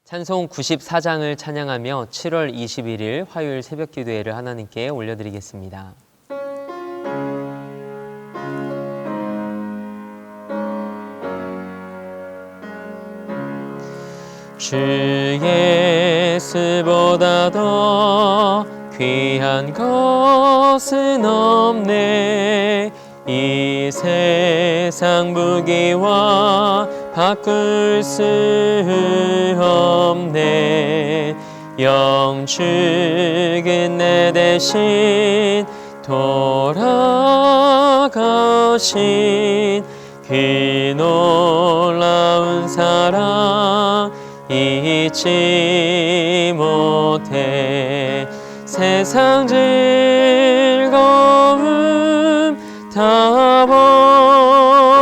찬송 94장을 찬양하며 7월 21일 화요일 새벽 기도회를 하나님께 올려드리겠습니다. 주 예수보다 더 귀한 것은 없네. 이 세상 무기와 바꿀 수 없네. 영축은 내 대신 돌아가신 그 놀라운 사랑 잊지 못해. 세상 즐거움 다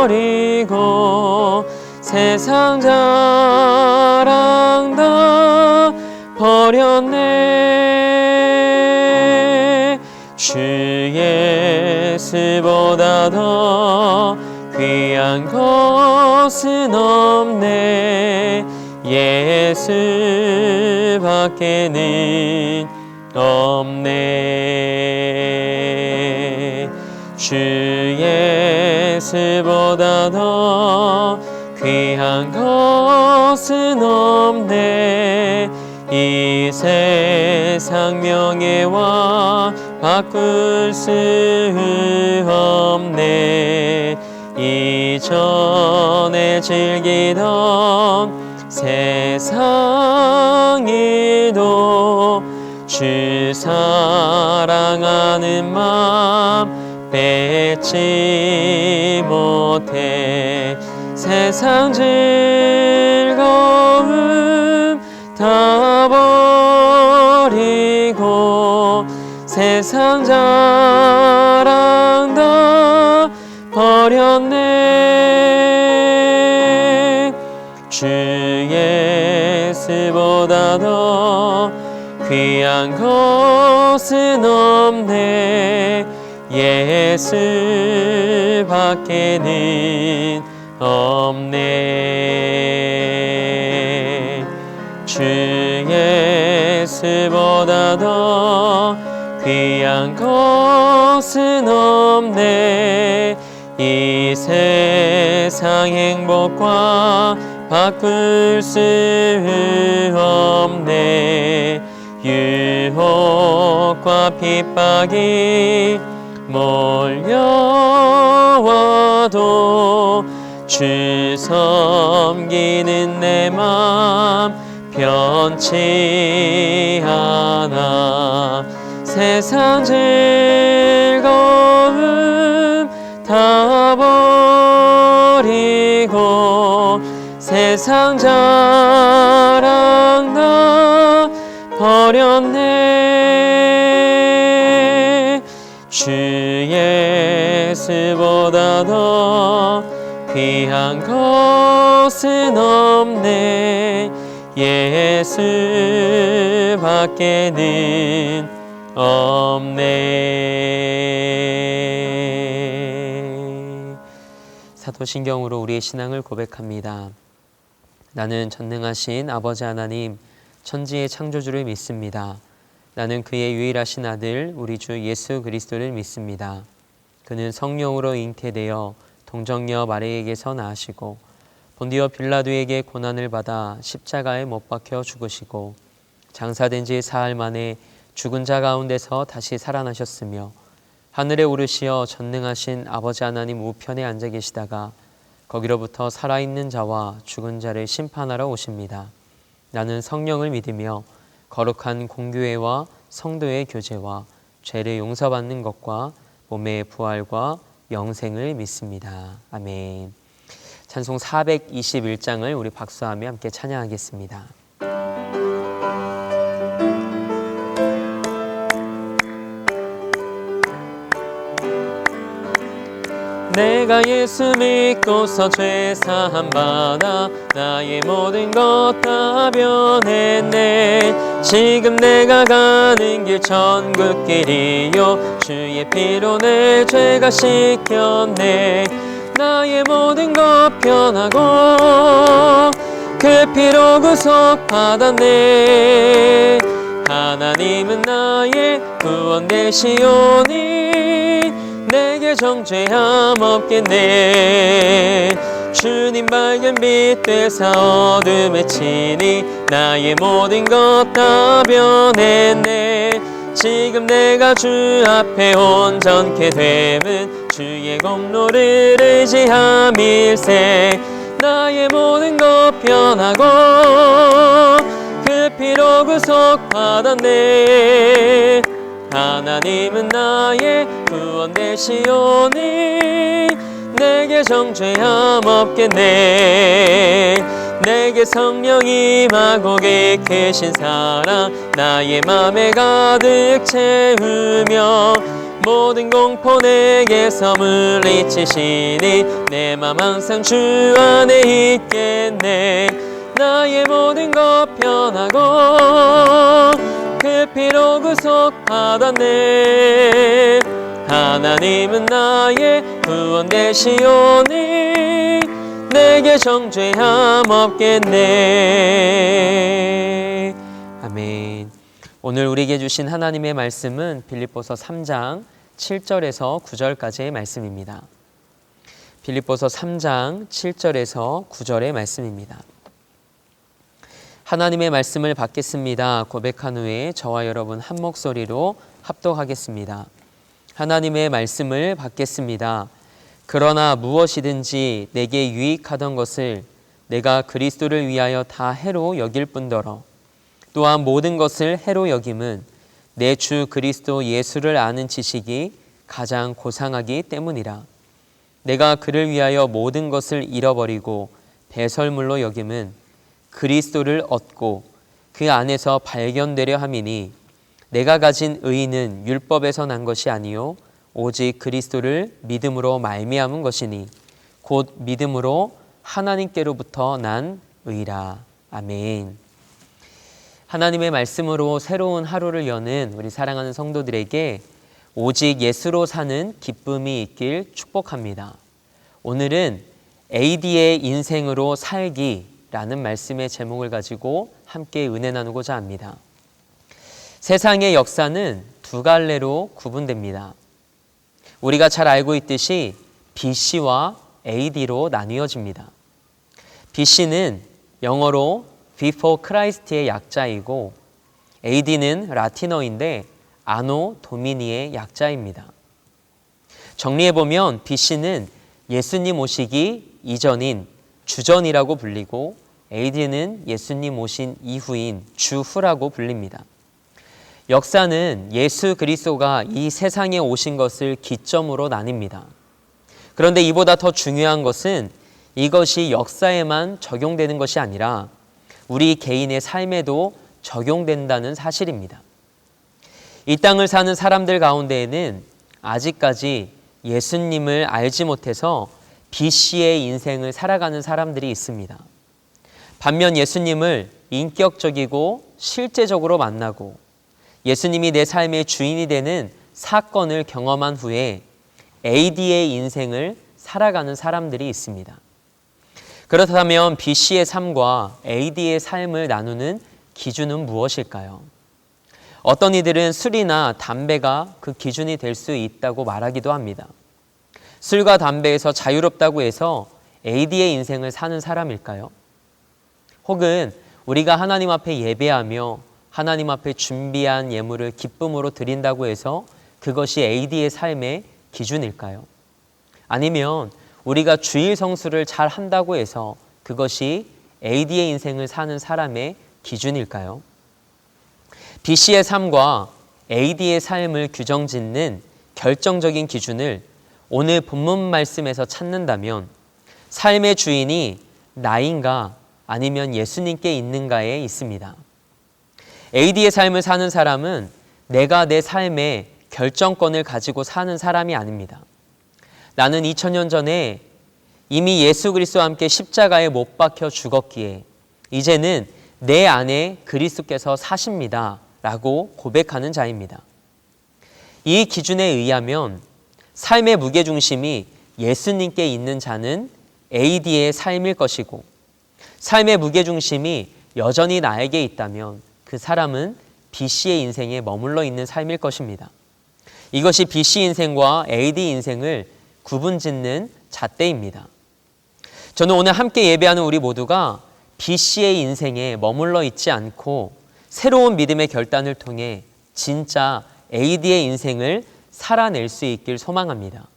버리고 세상 자랑 다 버렸네. 주 예수보다 더 귀한 것은 없네. 예수밖에는 없네. 주 예수보다 더 귀한 것은 없네. 이 세상 명예와 바꿀 수 없네. 이전에 즐기던 세상에도 주 사랑하는 마음 뺏지 못해. 세상 즐거움 다 버리고 세상 자랑 다 버렸네. 주 예수보다 더 귀한 것은 없네. 예수밖에는 없네. 주 예수보다 더 귀한 것은 없네. 이 세상 행복과 바꿀 수 없네. 유혹과 핍박이 몰려와도 주 섬기는 내 맘 변치 않아. 세상 즐거움 다 버리고 세상 자랑 다 버렸네. 주 예수보다 더 귀한 것은 없네. 예수밖에는 없네. 사도신경으로 우리의 신앙을 고백합니다. 나는 전능하신 아버지 하나님, 천지의 창조주를 믿습니다. 나는 그의 유일하신 아들 우리 주 예수 그리스도를 믿습니다. 그는 성령으로 잉태되어 동정녀 마리에게서 나으시고 본디오 빌라도에게 고난을 받아 십자가에 못 박혀 죽으시고 장사된 지 사흘 만에 죽은 자 가운데서 다시 살아나셨으며 하늘에 오르시어 전능하신 아버지 하나님 우편에 앉아 계시다가 거기로부터 살아있는 자와 죽은 자를 심판하러 오십니다. 나는 성령을 믿으며 거룩한 공교회와 성도의 교제와 죄를 용서받는 것과 몸의 부활과 영생을 믿습니다. 아멘. 찬송 421장을 우리 박수하며 함께 찬양하겠습니다. 내가 예수 믿고서 죄 사함 받아 나의 모든 것 다 변했네. 지금 내가 가는 길 천국길이요 주의 피로 내 죄가 씻겼네. 나의 모든 것 변하고 그 피로 구속받았네. 하나님은 나의 구원 되시오니 내게 정죄함 없겠네. 주님 밝은 빛 되사 어둠에 치니 나의 모든 것 다 변했네. 지금 내가 주 앞에 온전케 됨은 주의 공로를 의지함일세. 나의 모든 것 변하고 그 피로 구속받았네. 하나님은 나의 구원 되시오니 내게 정죄함 없겠네. 내게 성령 임하고 계신 사랑 나의 맘에 가득 채우며 모든 공포 내게서 물리치시니 내 맘 항상 주 안에 있겠네. 나의 모든 것 변하고 그 피로 구속받았네. 하나님은 나의 구원 되시오니 내게 정죄함 없겠네. 아멘. 오늘 우리에게 주신 하나님의 말씀은 빌립보서 3장 7절에서 9절까지의 말씀입니다. 빌립보서 3장 7절에서 9절의 말씀입니다. 하나님의 말씀을 받겠습니다 고백한 후에 저와 여러분 한 목소리로 합독하겠습니다. 하나님의 말씀을 받겠습니다. 그러나 무엇이든지 내게 유익하던 것을 내가 그리스도를 위하여 다 해로 여길 뿐더러 또한 모든 것을 해로 여김은 내 주 그리스도 예수를 아는 지식이 가장 고상하기 때문이라. 내가 그를 위하여 모든 것을 잃어버리고 배설물로 여김은 그리스도를 얻고 그 안에서 발견되려 함이니 내가 가진 의는 율법에서 난 것이 아니요 오직 그리스도를 믿음으로 말미암은 것이니 곧 믿음으로 하나님께로부터 난 의라. 아멘. 하나님의 말씀으로 새로운 하루를 여는 우리 사랑하는 성도들에게 오직 예수로 사는 기쁨이 있길 축복합니다. 오늘은 AD의 인생으로 살기라는 말씀의 제목을 가지고 함께 은혜 나누고자 합니다. 세상의 역사는 두 갈래로 구분됩니다. 우리가 잘 알고 있듯이 BC와 AD로 나뉘어집니다. BC는 영어로 Before Christ의 약자이고 AD는 라틴어인데 아노 도미니의 약자입니다. 정리해보면 BC는 예수님 오시기 이전인 주전이라고 불리고 AD는 예수님 오신 이후인 주후라고 불립니다. 역사는 예수 그리스도가 이 세상에 오신 것을 기점으로 나뉩니다. 그런데 이보다 더 중요한 것은 이것이 역사에만 적용되는 것이 아니라 우리 개인의 삶에도 적용된다는 사실입니다. 이 땅을 사는 사람들 가운데에는 아직까지 예수님을 알지 못해서 BC의 인생을 살아가는 사람들이 있습니다. 반면 예수님을 인격적이고 실제적으로 만나고 예수님이 내 삶의 주인이 되는 사건을 경험한 후에 AD의 인생을 살아가는 사람들이 있습니다. 그렇다면 BC의 삶과 AD의 삶을 나누는 기준은 무엇일까요? 어떤 이들은 술이나 담배가 그 기준이 될 수 있다고 말하기도 합니다. 술과 담배에서 자유롭다고 해서 AD의 인생을 사는 사람일까요? 혹은 우리가 하나님 앞에 예배하며 하나님 앞에 준비한 예물을 기쁨으로 드린다고 해서 그것이 AD의 삶의 기준일까요? 아니면 우리가 주일 성수를 잘 한다고 해서 그것이 AD의 인생을 사는 사람의 기준일까요? BC의 삶과 AD의 삶을 규정짓는 결정적인 기준을 오늘 본문 말씀에서 찾는다면 삶의 주인이 나인가 아니면 예수님께 있는가에 있습니다. AD의 삶을 사는 사람은 내가 내 삶의 결정권을 가지고 사는 사람이 아닙니다. 나는 2000년 전에 이미 예수 그리스도와 함께 십자가에 못 박혀 죽었기에 이제는 내 안에 그리스도께서 사십니다 라고 고백하는 자입니다. 이 기준에 의하면 삶의 무게중심이 예수님께 있는 자는 AD의 삶일 것이고 삶의 무게중심이 여전히 나에게 있다면 그 사람은 B씨의 인생에 머물러 있는 삶일 것입니다. 이것이 B씨 인생과 AD 인생을 구분짓는 잣대입니다. 저는 오늘 함께 예배하는 우리 모두가 B씨의 인생에 머물러 있지 않고 새로운 믿음의 결단을 통해 진짜 AD의 인생을 살아낼 수 있길 소망합니다.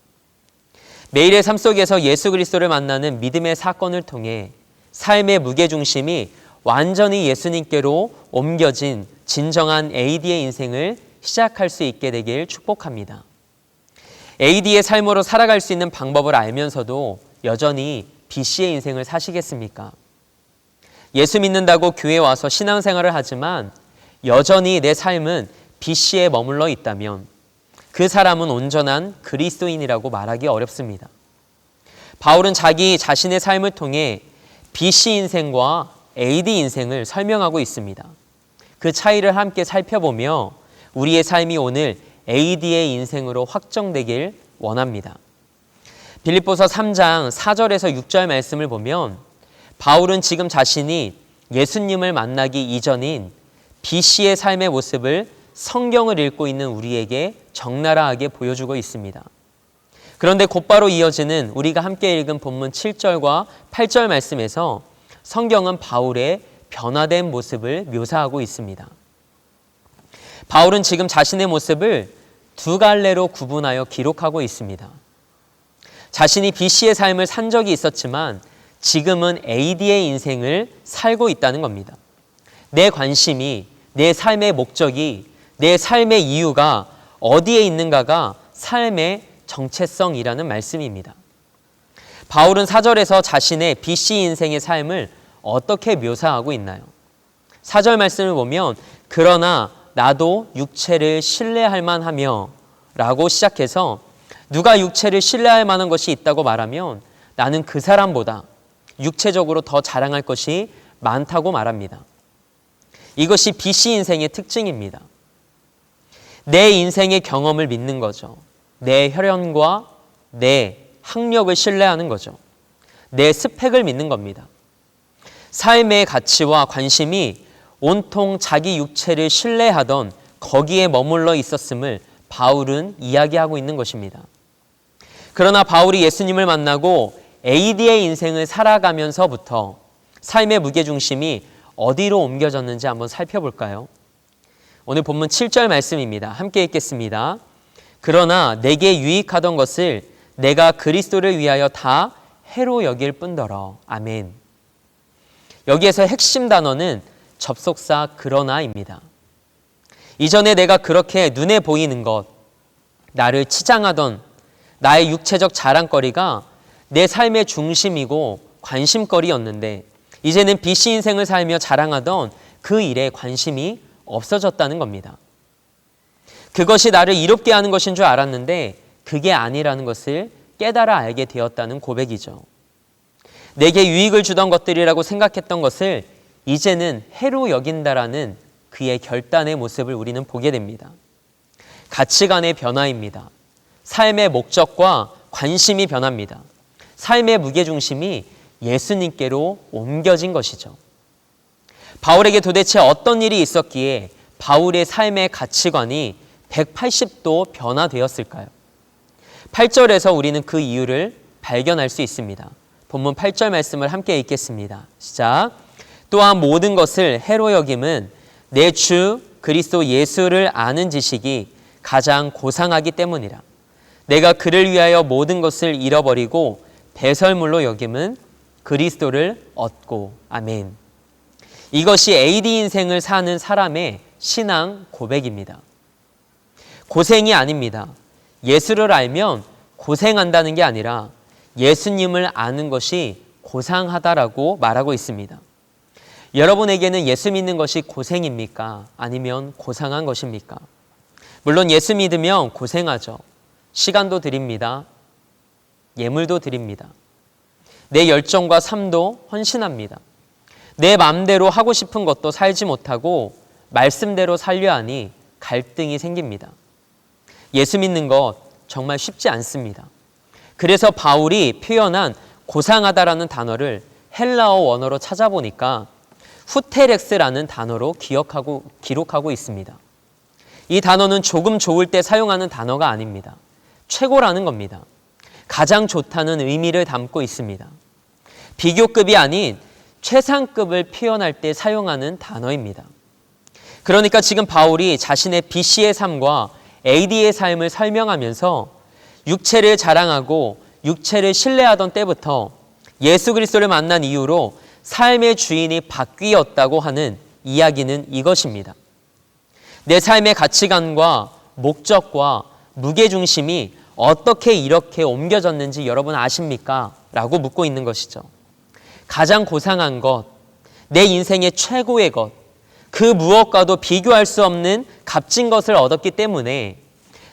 매일의 삶 속에서 예수 그리스도를 만나는 믿음의 사건을 통해 삶의 무게중심이 완전히 예수님께로 옮겨진 진정한 AD의 인생을 시작할 수 있게 되길 축복합니다. AD의 삶으로 살아갈 수 있는 방법을 알면서도 여전히 B씨의 인생을 사시겠습니까? 예수 믿는다고 교회에 와서 신앙생활을 하지만 여전히 내 삶은 B씨에 머물러 있다면 그 사람은 온전한 그리스도인이라고 말하기 어렵습니다. 바울은 자기 자신의 삶을 통해 B씨 인생과 AD 인생을 설명하고 있습니다. 그 차이를 함께 살펴보며 우리의 삶이 오늘 AD의 인생으로 확정되길 원합니다. 빌립보서 3장 4절에서 6절 말씀을 보면 바울은 지금 자신이 예수님을 만나기 이전인 B씨의 삶의 모습을 성경을 읽고 있는 우리에게 적나라하게 보여주고 있습니다. 그런데 곧바로 이어지는 우리가 함께 읽은 본문 7절과 8절 말씀에서 성경은 바울의 변화된 모습을 묘사하고 있습니다. 바울은 지금 자신의 모습을 두 갈래로 구분하여 기록하고 있습니다. 자신이 B씨의 삶을 산 적이 있었지만 지금은 AD의 인생을 살고 있다는 겁니다. 내 관심이, 내 삶의 목적이, 내 삶의 이유가 어디에 있는가가 삶의 정체성이라는 말씀입니다. 바울은 4절에서 자신의 B씨 인생의 삶을 어떻게 묘사하고 있나요? 4절 말씀을 보면 그러나 나도 육체를 신뢰할 만하며 라고 시작해서 누가 육체를 신뢰할 만한 것이 있다고 말하면 나는 그 사람보다 육체적으로 더 자랑할 것이 많다고 말합니다. 이것이 B씨 인생의 특징입니다. 내 인생의 경험을 믿는 거죠. 내 혈연과 내 학력을 신뢰하는 거죠. 내 스펙을 믿는 겁니다. 삶의 가치와 관심이 온통 자기 육체를 신뢰하던 거기에 머물러 있었음을 바울은 이야기하고 있는 것입니다. 그러나 바울이 예수님을 만나고 AD의 인생을 살아가면서부터 삶의 무게중심이 어디로 옮겨졌는지 한번 살펴볼까요? 오늘 본문 7절 말씀입니다. 함께 읽겠습니다. 그러나 내게 유익하던 것을 내가 그리스도를 위하여 다 해로 여길 뿐더러. 아멘. 여기에서 핵심 단어는 접속사 그러나입니다. 이전에 내가 그렇게 눈에 보이는 것, 나를 치장하던 나의 육체적 자랑거리가 내 삶의 중심이고 관심거리였는데 이제는 B씨 인생을 살며 자랑하던 그 일에 관심이 없어졌다는 겁니다. 그것이 나를 이롭게 하는 것인 줄 알았는데 그게 아니라는 것을 깨달아 알게 되었다는 고백이죠. 내게 유익을 주던 것들이라고 생각했던 것을 이제는 해로 여긴다라는 그의 결단의 모습을 우리는 보게 됩니다. 가치관의 변화입니다. 삶의 목적과 관심이 변합니다. 삶의 무게중심이 예수님께로 옮겨진 것이죠. 바울에게 도대체 어떤 일이 있었기에 바울의 삶의 가치관이 180도 변화되었을까요? 8절에서 우리는 그 이유를 발견할 수 있습니다. 본문 8절 말씀을 함께 읽겠습니다. 시작. 또한 모든 것을 해로 여김은 내 주 그리스도 예수를 아는 지식이 가장 고상하기 때문이라. 내가 그를 위하여 모든 것을 잃어버리고 배설물로 여김은 그리스도를 얻고. 아멘. 이것이 AD 인생을 사는 사람의 신앙 고백입니다. 고생이 아닙니다. 예수를 알면 고생한다는 게 아니라 예수님을 아는 것이 고상하다라고 말하고 있습니다. 여러분에게는 예수 믿는 것이 고생입니까? 아니면 고상한 것입니까? 물론 예수 믿으면 고생하죠. 시간도 드립니다. 예물도 드립니다. 내 열정과 삶도 헌신합니다. 내 마음대로 하고 싶은 것도 살지 못하고 말씀대로 살려 하니 갈등이 생깁니다. 예수 믿는 것 정말 쉽지 않습니다. 그래서 바울이 표현한 고상하다라는 단어를 헬라어 원어로 찾아보니까 후테렉스라는 단어로 기록하고 있습니다. 이 단어는 조금 좋을 때 사용하는 단어가 아닙니다. 최고라는 겁니다. 가장 좋다는 의미를 담고 있습니다. 비교급이 아닌 최상급을 표현할 때 사용하는 단어입니다. 그러니까 지금 바울이 자신의 BC의 삶과 AD의 삶을 설명하면서 육체를 자랑하고 육체를 신뢰하던 때부터 예수 그리스도를 만난 이후로 삶의 주인이 바뀌었다고 하는 이야기는 이것입니다. 내 삶의 가치관과 목적과 무게중심이 어떻게 이렇게 옮겨졌는지 여러분 아십니까? 라고 묻고 있는 것이죠. 가장 고상한 것, 내 인생의 최고의 것, 그 무엇과도 비교할 수 없는 값진 것을 얻었기 때문에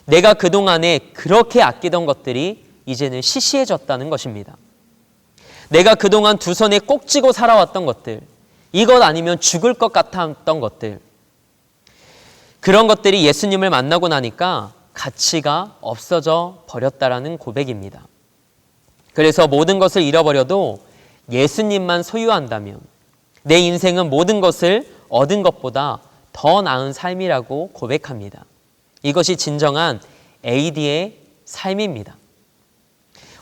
내가 그동안에 그렇게 아끼던 것들이 이제는 시시해졌다는 것입니다. 내가 그동안 두 손에 꼭 쥐고 살아왔던 것들, 이것 아니면 죽을 것 같았던 것들, 그런 것들이 예수님을 만나고 나니까 가치가 없어져 버렸다라는 고백입니다. 그래서 모든 것을 잃어버려도 예수님만 소유한다면 내 인생은 모든 것을 얻은 것보다 더 나은 삶이라고 고백합니다. 이것이 진정한 AD의 삶입니다.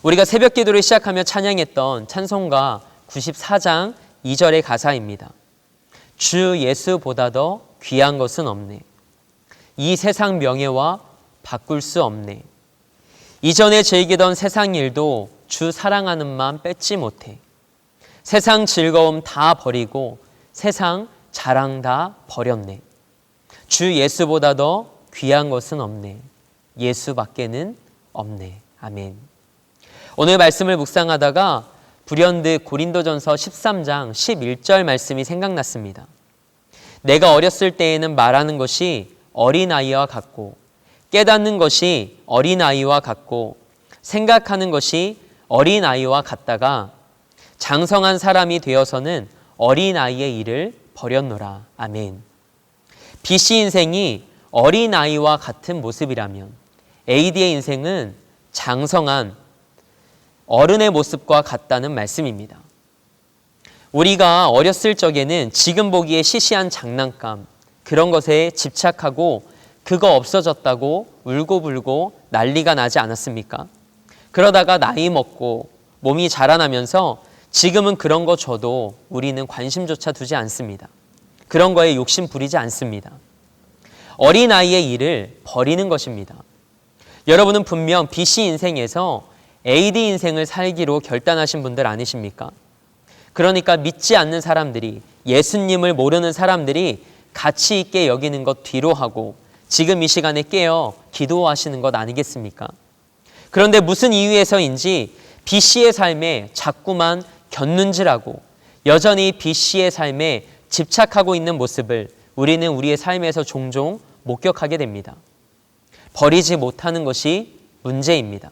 우리가 새벽 기도를 시작하며 찬양했던 찬송가 94장 2절의 가사입니다. 주 예수보다 더 귀한 것은 없네. 이 세상 명예와 바꿀 수 없네. 이전에 즐기던 세상 일도 주 사랑하는 마음 뺏지 못해. 세상 즐거움 다 버리고 세상 자랑 다 버렸네. 주 예수보다 더 귀한 것은 없네. 예수밖에는 없네. 아멘. 오늘 말씀을 묵상하다가 불현듯 고린도전서 13장 11절 말씀이 생각났습니다. 내가 어렸을 때에는 말하는 것이 어린아이와 같고 깨닫는 것이 어린아이와 같고 생각하는 것이 어린아이와 같다가 장성한 사람이 되어서는 어린아이의 일을 버렸노라. 아멘. BC 인생이 어린아이와 같은 모습이라면 AD의 인생은 장성한 어른의 모습과 같다는 말씀입니다. 우리가 어렸을 적에는 지금 보기에 시시한 장난감, 그런 것에 집착하고 그거 없어졌다고 울고불고 난리가 나지 않았습니까? 그러다가 나이 먹고 몸이 자라나면서 지금은 그런 거 줘도 우리는 관심조차 두지 않습니다. 그런 거에 욕심 부리지 않습니다. 어린아이의 일을 버리는 것입니다. 여러분은 분명 BC 인생에서 AD 인생을 살기로 결단하신 분들 아니십니까? 그러니까 믿지 않는 사람들이, 예수님을 모르는 사람들이 가치 있게 여기는 것 뒤로 하고 지금 이 시간에 깨어 기도하시는 것 아니겠습니까? 그런데 무슨 이유에서인지 BC의 삶에 자꾸만 곁눈질하고 여전히 BC의 삶에 집착하고 있는 모습을 우리는 우리의 삶에서 종종 목격하게 됩니다. 버리지 못하는 것이 문제입니다.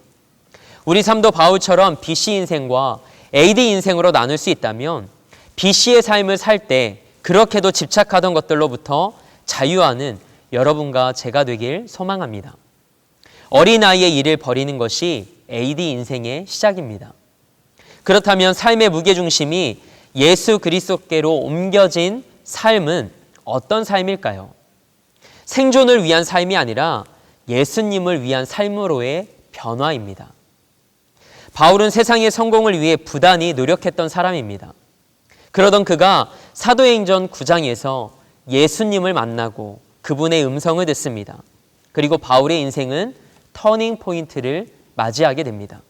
우리 삶도 바울처럼 BC 인생과 AD 인생으로 나눌 수 있다면 BC의 삶을 살 때 그렇게도 집착하던 것들로부터 자유하는 여러분과 제가 되길 소망합니다. 어린아이의 일을 버리는 것이 AD 인생의 시작입니다. 그렇다면 삶의 무게중심이 예수 그리스도께로 옮겨진 삶은 어떤 삶일까요? 생존을 위한 삶이 아니라 예수님을 위한 삶으로의 변화입니다. 바울은 세상의 성공을 위해 부단히 노력했던 사람입니다. 그러던 그가 사도행전 9장에서 예수님을 만나고 그분의 음성을 듣습니다. 그리고 바울의 인생은 터닝 포인트를 맞이하게 됩니다.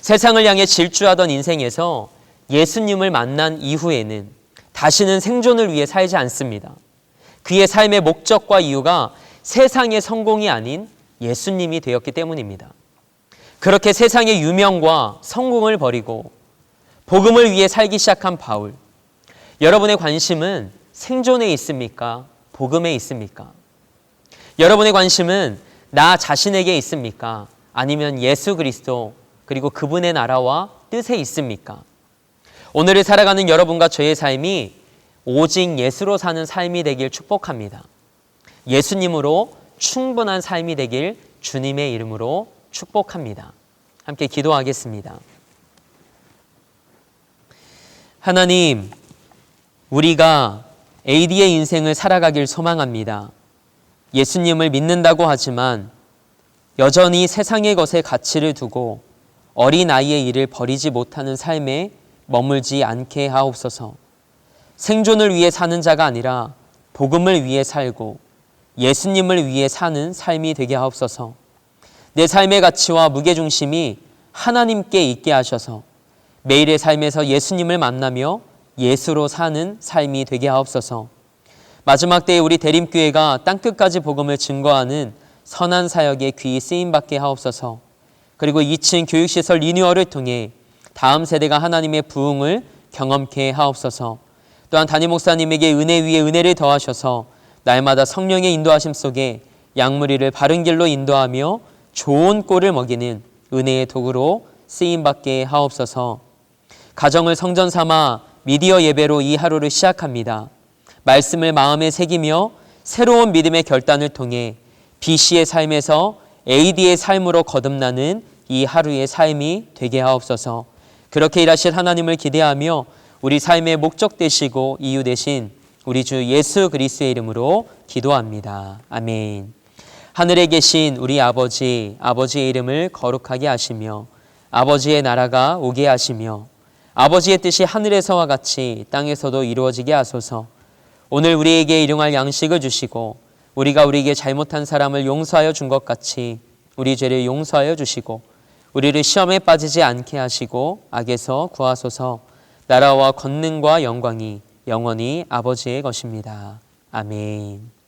세상을 향해 질주하던 인생에서 예수님을 만난 이후에는 다시는 생존을 위해 살지 않습니다. 그의 삶의 목적과 이유가 세상의 성공이 아닌 예수님이 되었기 때문입니다. 그렇게 세상의 유명과 성공을 버리고 복음을 위해 살기 시작한 바울. 여러분의 관심은 생존에 있습니까? 복음에 있습니까? 여러분의 관심은 나 자신에게 있습니까? 아니면 예수 그리스도 그리고 그분의 나라와 뜻에 있습니까? 오늘을 살아가는 여러분과 저의 삶이 오직 예수로 사는 삶이 되길 축복합니다. 예수님으로 충분한 삶이 되길 주님의 이름으로 축복합니다. 함께 기도하겠습니다. 하나님, 우리가 AD의 인생을 살아가길 소망합니다. 예수님을 믿는다고 하지만 여전히 세상의 것에 가치를 두고 어린아이의 일을 버리지 못하는 삶에 머물지 않게 하옵소서. 생존을 위해 사는 자가 아니라 복음을 위해 살고 예수님을 위해 사는 삶이 되게 하옵소서. 내 삶의 가치와 무게중심이 하나님께 있게 하셔서 매일의 삶에서 예수님을 만나며 예수로 사는 삶이 되게 하옵소서. 마지막 때에 우리 대림교회가 땅끝까지 복음을 증거하는 선한 사역에 귀히 쓰임받게 하옵소서. 그리고 2층 교육시설 리뉴얼을 통해 다음 세대가 하나님의 부흥을 경험케 하옵소서. 또한 담임 목사님에게 은혜 위에 은혜를 더하셔서 날마다 성령의 인도하심 속에 양무리를 바른 길로 인도하며 좋은 꼴을 먹이는 은혜의 도구로 쓰임받게 하옵소서. 가정을 성전 삼아 미디어 예배로 이 하루를 시작합니다. 말씀을 마음에 새기며 새로운 믿음의 결단을 통해 BC의 삶에서 AD의 삶으로 거듭나는 이 하루의 삶이 되게 하옵소서. 그렇게 일하실 하나님을 기대하며 우리 삶의 목적 되시고 이유 되신 우리 주 예수 그리스도의 이름으로 기도합니다. 아멘. 하늘에 계신 우리 아버지, 아버지의 이름을 거룩하게 하시며 아버지의 나라가 오게 하시며 아버지의 뜻이 하늘에서와 같이 땅에서도 이루어지게 하소서. 오늘 우리에게 일용할 양식을 주시고 우리가 우리에게 잘못한 사람을 용서하여 준 것 같이 우리 죄를 용서하여 주시고 우리를 시험에 빠지지 않게 하시고 악에서 구하소서. 나라와 권능과 영광이 영원히 아버지의 것입니다. 아멘.